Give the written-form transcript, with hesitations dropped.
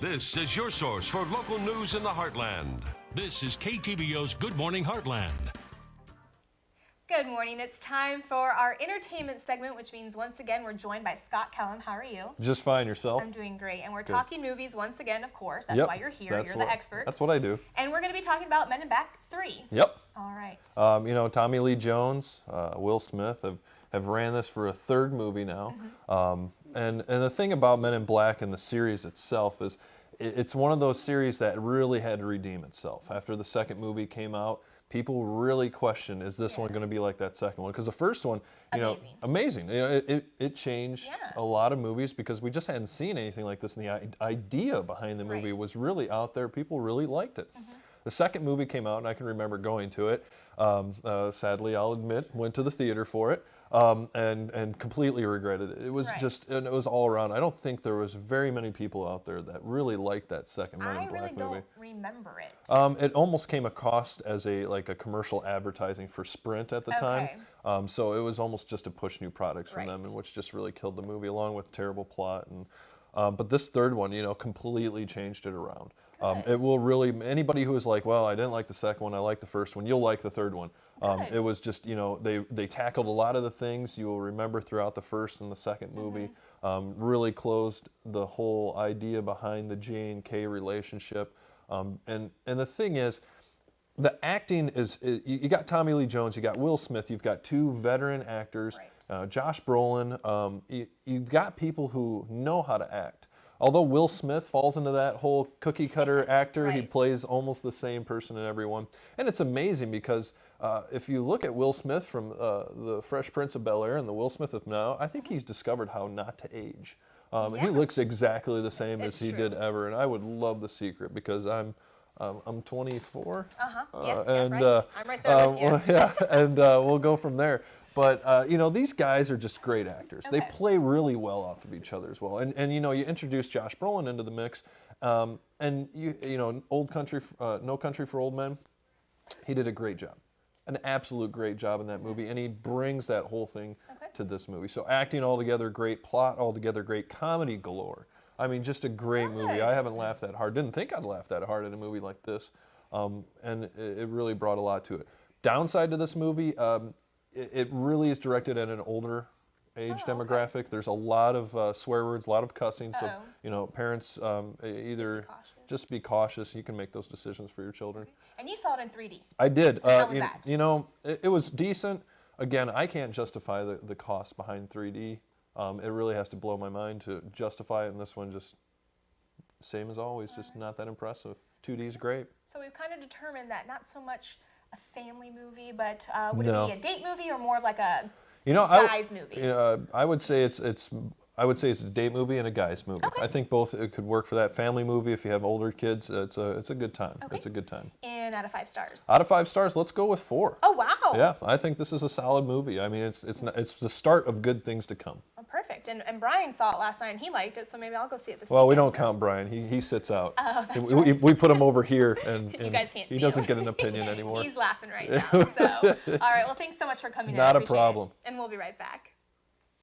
This is your source for local news in the Heartland. This is KTVO's Good Morning Heartland. Good morning. It's time for our entertainment segment, which means once again we're joined by Scott Kellum. How are you? Just fine. Yourself? I'm doing great. And we're talking movies once again, of course. That's Yep. why you're here. You're the expert. That's what I do. And we're going to be talking about Men in Black 3. Yep. All right. Tommy Lee Jones, Will Smith have ran this for a third movie now. And the thing about Men in Black and the series itself is it's one of those series that really had to redeem itself. After the second movie came out, people really questioned, is this one going to be like that second one? Because the first one, amazing. It changed a lot of movies because we just hadn't seen anything like this. And the idea behind the movie was really out there. People really liked it. The second movie came out, and I can remember going to it. Sadly, I'll admit, went to the theater for it. And completely regretted it. It was and it was all around. I don't think there was very many people out there that really liked that second Men in Black movie. I really don't remember it. It almost came across as a commercial advertising for Sprint at the time. So it was almost just to push new products from them, and which just really killed the movie, along with terrible plot. And but this third one, completely changed it around. It will really, anybody who is like, well, I didn't like the second one, I like the first one, you'll like the third one. It was just, they tackled a lot of the things you will remember throughout the first and the second movie. Really closed the whole idea behind the J and K relationship. And the thing is, the acting is, you got Tommy Lee Jones, you got Will Smith, you've got two veteran actors, Josh Brolin, you've got people who know how to act. Although Will Smith falls into that whole cookie cutter actor, he plays almost the same person in every one. And it's amazing because if you look at Will Smith from the Fresh Prince of Bel-Air and the Will Smith of now, I think he's discovered how not to age. He looks exactly the same as he did ever, and I would love the secret because I'm 24. I'm right there with you. And we'll go from there. But, these guys are just great actors. They play really well off of each other as well. And you introduce Josh Brolin into the mix. And, Old Country, No Country for Old Men, he did a great job. An absolute great job in that movie. And he brings that whole thing to this movie. So acting altogether great, plot altogether great, comedy galore. I mean, just a great movie. I haven't laughed that hard. Didn't think I'd laugh that hard at a movie like this. And it really brought a lot to it. Downside to this movie, it really is directed at an older age demographic. There's a lot of swear words, a lot of cussing. So, parents either just be cautious. You can make those decisions for your children. And you saw it in 3D. I did. How was that? It was decent. Again, I can't justify the cost behind 3D. It really has to blow my mind to justify it. And this one just, same as always, just not that impressive. 2D is great. So we've kind of determined that not so much a family movie, but would it be a date movie or more of like a guy's movie? I would say it's a date movie and a guy's movie. I think both it could work for that family movie if you have older kids. It's a good time. It's a good time. And out of 5 stars? Out of 5 stars, let's go with 4. Oh wow! Yeah, I think this is a solid movie. I mean, it's the start of good things to come. Oh, perfect. And Brian saw it last night and he liked it, so maybe I'll go see it this weekend. Well, we don't count Brian. He sits out. Oh, that's right. We put him over here, and you guys can't he doesn't get an opinion anymore. He's laughing right now. So, all right. Well, thanks so much for coming in. Not a problem. And we'll be right back.